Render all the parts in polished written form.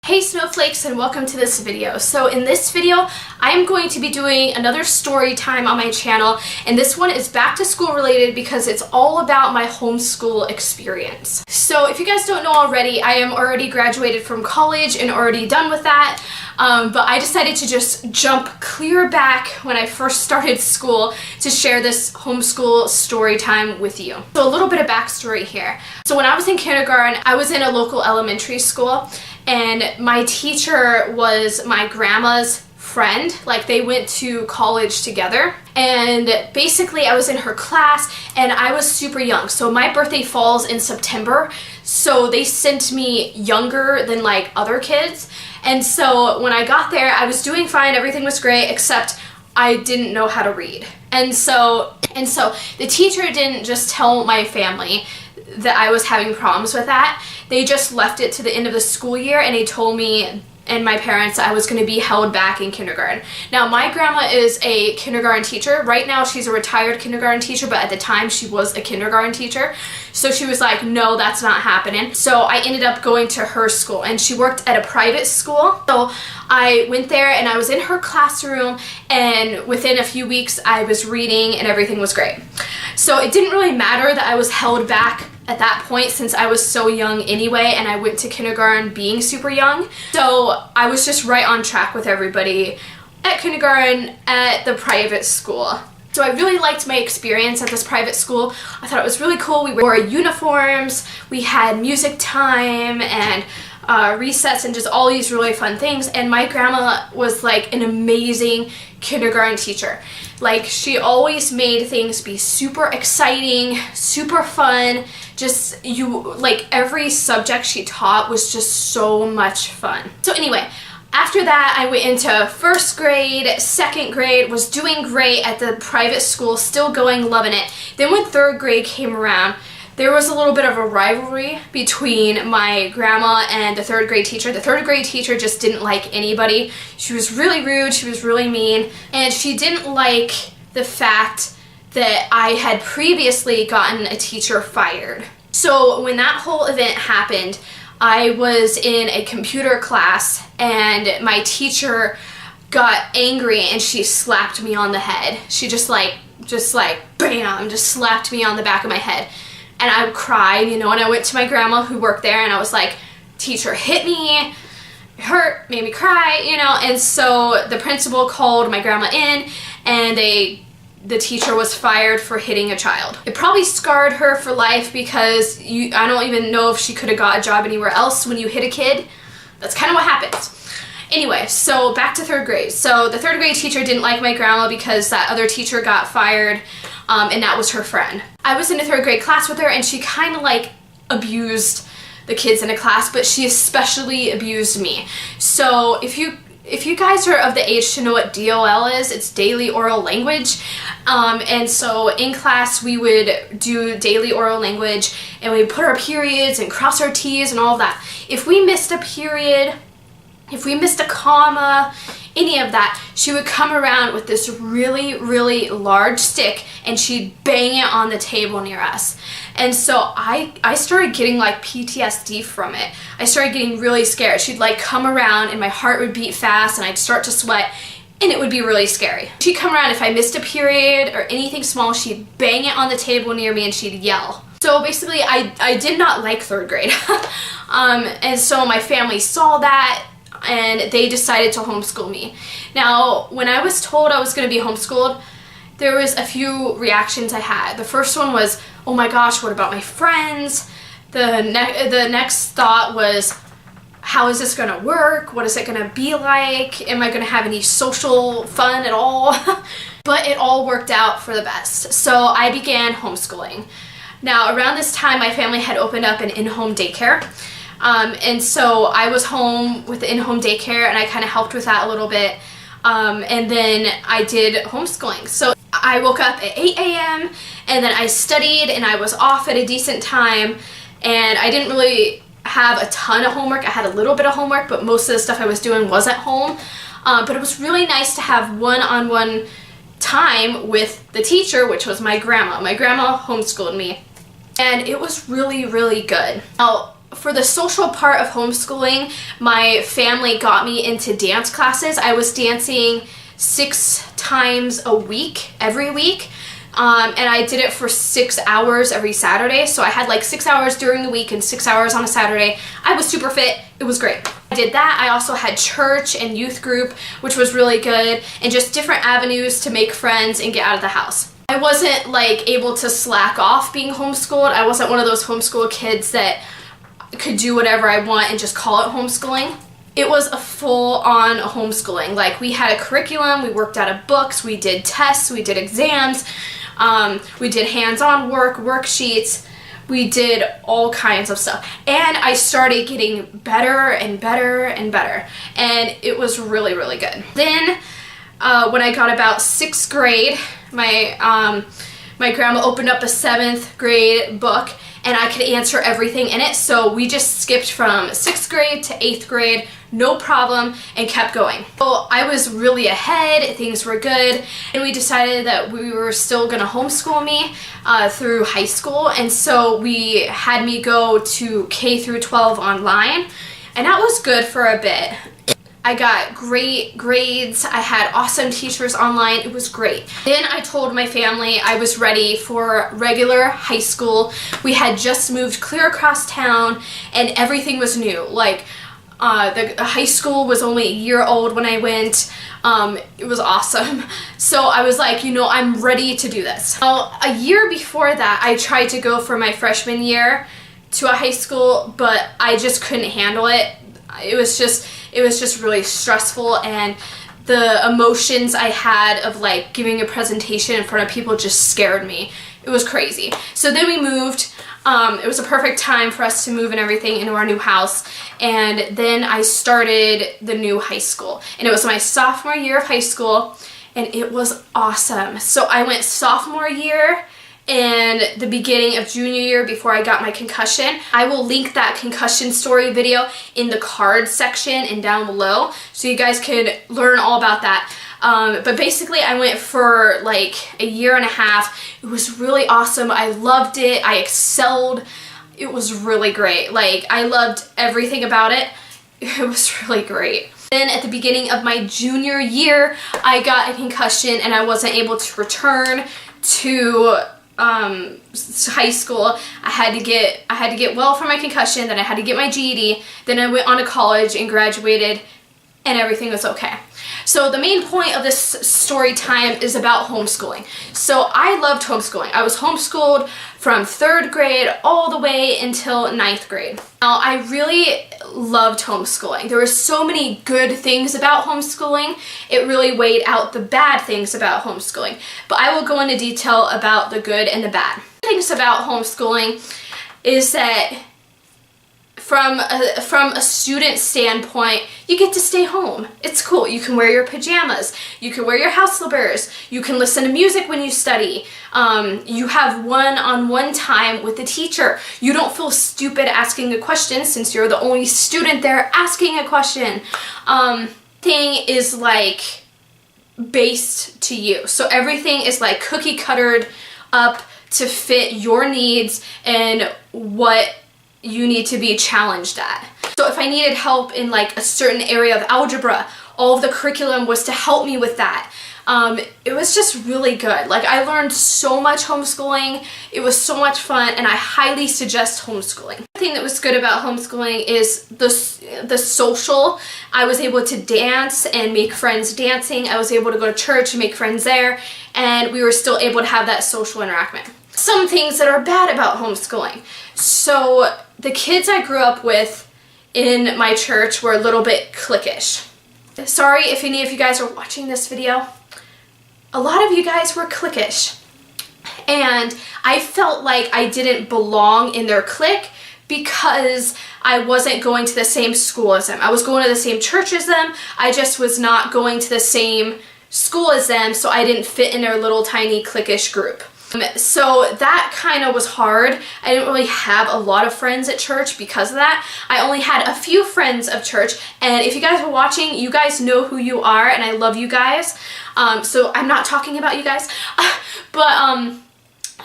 Hey Snowflakes, and welcome to this video. So in this video, I am going to be doing another story time on my channel, and this one is back to school related because it's all about my homeschool experience. So if you guys don't know already, I am already graduated from college and already done with that, but I decided to just jump clear back when I first started school to share this homeschool story time with you. So a little bit of backstory here. So when I was in kindergarten, I was in a local elementary school, and my teacher was my grandma's friend. Like, they went to college together, and basically I was in her class and I was super young. So my birthday falls in September, so they sent me younger than like other kids. And so when I got there, I was doing fine, everything was great, except I didn't know how to read. And so the teacher didn't just tell my family that I was having problems with that. They just left it to the end of the school year, and they told me and my parents I was going to be held back in kindergarten. Now, my grandma is a kindergarten teacher. Right now she's a retired kindergarten teacher, but at the time she was a kindergarten teacher. So she was like, no, that's not happening. So I ended up going to her school, and she worked at a private school. So I went there and I was in her classroom, and within a few weeks I was reading and everything was great. So it didn't really matter that I was held back at that point, since I was so young anyway, and I went to kindergarten being super young. So I was just right on track with everybody at kindergarten at the private school. So I really liked my experience at this private school. I thought it was really cool. We wore uniforms, we had music time and recess and just all these really fun things. And my grandma was like an amazing kindergarten teacher. Like, she always made things be super exciting, super fun. Just, like, every subject she taught was just so much fun. So anyway, after that I went into first grade, second grade, was doing great at the private school, still going, loving it. Then when third grade came around, there was a little bit of a rivalry between my grandma and the third grade teacher. The third grade teacher just didn't like anybody. She was really rude, she was really mean, and she didn't like the fact that I had previously gotten a teacher fired. So when that whole event happened, I was in a computer class and my teacher got angry and she slapped me on the head. She just like bam, just slapped me on the back of my head. And I cried, and I went to my grandma who worked there, and I was like, teacher hit me, it hurt, made me cry, and so the principal called my grandma in, and the teacher was fired for hitting a child. It probably scarred her for life, because I don't even know if she could have got a job anywhere else when you hit a kid. That's kind of what happens. Anyway, so back to third grade. So the third grade teacher didn't like my grandma because that other teacher got fired, and that was her friend. I was in a third grade class with her, and she kind of like abused the kids in a class, but she especially abused me. So if you guys are of the age to know what DOL is, it's daily oral language. And so in class we would do daily oral language, and we'd put our periods and cross our T's and all of that. If we missed a period, if we missed a comma, any of that, she would come around with this really, really large stick and she'd bang it on the table near us. And so I started getting like PTSD from it. I started getting really scared. She'd like come around and my heart would beat fast and I'd start to sweat, and it would be really scary. She'd come around, if I missed a period or anything small, she'd bang it on the table near me and she'd yell. So basically I did not like third grade. And so my family saw that, and they decided to homeschool me. Now, when I was told I was going to be homeschooled, there was a few reactions I had. The first one was, oh my gosh, what about my friends? The next thought was, how is this going to work? What is it going to be like? Am I going to have any social fun at all? But it all worked out for the best. So I began homeschooling. Now, around this time, my family had opened up an in-home daycare. And so I was home with the in-home daycare, and I kind of helped with that a little bit. And then I did homeschooling. So I woke up at 8 a.m. and then I studied, and I was off at a decent time, and I didn't really have a ton of homework. I had a little bit of homework, but most of the stuff I was doing was at home. But it was really nice to have one-on-one time with the teacher, which was my grandma. My grandma homeschooled me, and it was really, really good. Now, for the social part of homeschooling, my family got me into dance classes. I was dancing 6 times a week, every week. And I did it for 6 hours every Saturday. So I had like 6 hours during the week and 6 hours on a Saturday. I was super fit. It was great. I did that. I also had church and youth group, which was really good, and just different avenues to make friends and get out of the house. I wasn't like able to slack off being homeschooled. I wasn't one of those homeschool kids that could do whatever I want and just call it homeschooling. It was a full-on homeschooling. Like, we had a curriculum, we worked out of books, we did tests, we did exams, we did hands-on work, worksheets, we did all kinds of stuff. And I started getting better and better and better. And it was really, really good. Then, when I got about 6th grade, my grandma opened up a 7th grade book, and I could answer everything in it. So we just skipped from 6th grade to 8th grade, no problem, and kept going. So I was really ahead, things were good, and we decided that we were still gonna homeschool me through high school, and so we had me go to K through 12 online, and that was good for a bit. I got great grades, I had awesome teachers online, it was great. Then I told my family I was ready for regular high school. We had just moved clear across town and everything was new. Like, the high school was only a year old when I went. It was awesome. So I was like, you know, I'm ready to do this. Now, a year before that, I tried to go for my freshman year to a high school, but I just couldn't handle it. It was just really stressful, and the emotions I had of like giving a presentation in front of people just scared me. It was crazy. So then we moved. It was a perfect time for us to move and everything into our new house, and then I started the new high school, and it was my sophomore year of high school, and it was awesome. So I went sophomore year and the beginning of junior year before I got my concussion. I will link that concussion story video in the card section and down below so you guys can learn all about that. But basically I went for like a year and a half. It was really awesome. I loved it. I excelled. It was really great. Like, I loved everything about it. It was really great. Then at the beginning of my junior year, I got a concussion and I wasn't able to return to high school. I had to get well from my concussion, then I had to get my GED, then I went on to college and graduated, and everything was okay. So the main point of this story time is about homeschooling. So I loved homeschooling. I was homeschooled from 3rd grade all the way until 9th grade. Now, I really loved homeschooling. There were so many good things about homeschooling. It really weighed out the bad things about homeschooling. But I will go into detail about the good and the bad. Things about homeschooling is that from a student standpoint, you get to stay home. It's cool. You can wear your pajamas. You can wear your house slippers. You can listen to music when you study. You have one-on-one time with the teacher. You don't feel stupid asking a question since you're the only student there asking a question. Thing is like based to you. So everything is like cookie cuttered up to fit your needs and what you need to be challenged at. So if I needed help in like a certain area of algebra, all of the curriculum was to help me with that. It was just really good. Like, I learned so much homeschooling. It was so much fun, and I highly suggest homeschooling. The thing that was good about homeschooling is the social. I was able to dance and make friends dancing. I was able to go to church and make friends there, and we were still able to have that social interaction. Some things that are bad about homeschooling. So the kids I grew up with in my church were a little bit cliquish. Sorry if any of you guys are watching this video. A lot of you guys were cliquish. And I felt like I didn't belong in their clique because I wasn't going to the same school as them. I was going to the same church as them. I just was not going to the same school as them, so I didn't fit in their little tiny cliquish group. So that kind of was hard. I didn't really have a lot of friends at church because of that. I only had a few friends of church, and if you guys were watching, you guys know who you are, and I love you guys. So I'm not talking about you guys, but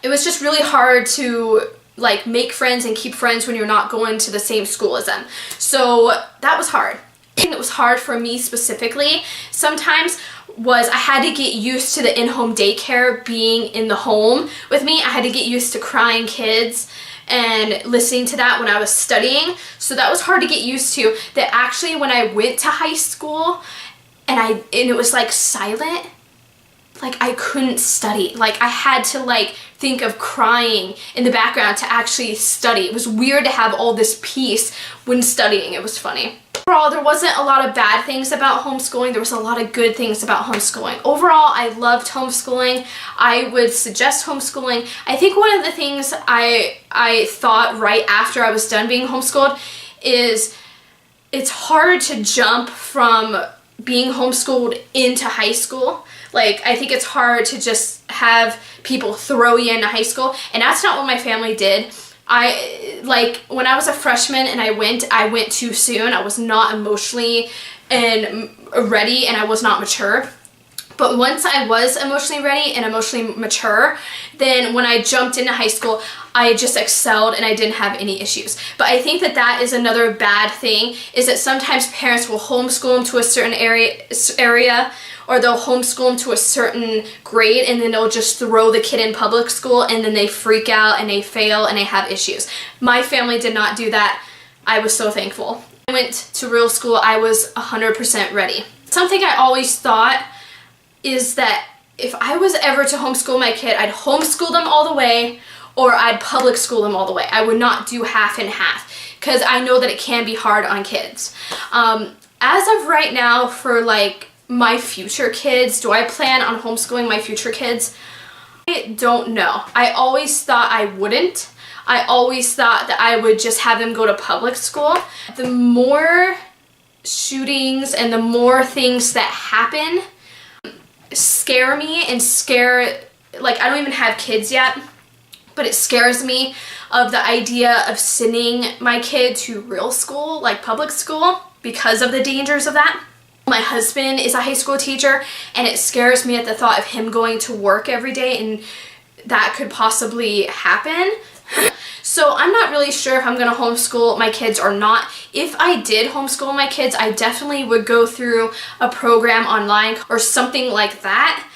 it was just really hard to like make friends and keep friends when you're not going to the same school as them. So that was hard. And it was hard for me specifically sometimes was I had to get used to the in-home daycare being in the home with me. I had to get used to crying kids and listening to that when I was studying. So that was hard to get used to. That actually when I went to high school and it was like silent, like I couldn't study. Like I had to like think of crying in the background to actually study. It was weird to have all this peace when studying. It was funny. Overall, there wasn't a lot of bad things about homeschooling. There was a lot of good things about homeschooling. Overall, I loved homeschooling. I would suggest homeschooling. I think one of the things I thought right after I was done being homeschooled is it's hard to jump from being homeschooled into high school. Like, I think it's hard to just have people throw you into high school, and that's not what my family did. When I was a freshman and I went too soon. I was not emotionally and ready, and I was not mature. But once I was emotionally ready and emotionally mature, then when I jumped into high school, I just excelled and I didn't have any issues. But I think that that is another bad thing, is that sometimes parents will homeschool them to a certain area, or they'll homeschool them to a certain grade, and then they'll just throw the kid in public school, and then they freak out and they fail and they have issues. My family did not do that. I was so thankful. When I went to real school, I was 100% ready. Something I always thought is that if I was ever to homeschool my kid, I'd homeschool them all the way, or I'd public school them all the way. I would not do half and half, because I know that it can be hard on kids. As of right now, for like my future kids, do I plan on homeschooling my future kids? I don't know. I always thought I wouldn't. I always thought that I would just have them go to public school. The more shootings and the more things that happen scare me and like, I don't even have kids yet, but it scares me of the idea of sending my kid to real school, like public school, because of the dangers of that. My husband is a high school teacher, and it scares me at the thought of him going to work every day, and that could possibly happen. So I'm not really sure if I'm going to homeschool my kids or not. If I did homeschool my kids, I definitely would go through a program online or something like that.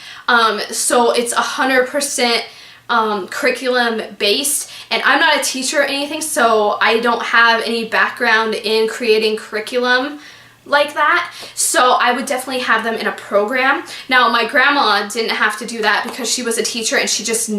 So it's 100% curriculum based, and I'm not a teacher or anything, so I don't have any background in creating curriculum like that. So I would definitely have them in a program. Now, my grandma didn't have to do that because she was a teacher and she just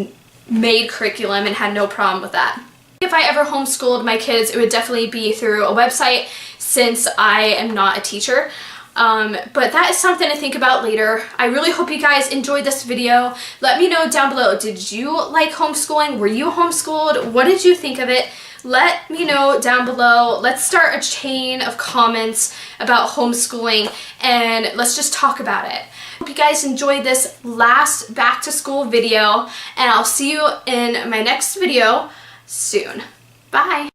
made curriculum and had no problem with that. If I ever homeschooled my kids, it would definitely be through a website, since I am not a teacher. But that is something to think about later. I really hope you guys enjoyed this video. Let me know down below, did you like homeschooling? Were you homeschooled? What did you think of it? Let me know down below. Let's start a chain of comments about homeschooling, and let's just talk about it. Hope you guys enjoyed this last back to school video, and I'll see you in my next video soon. Bye!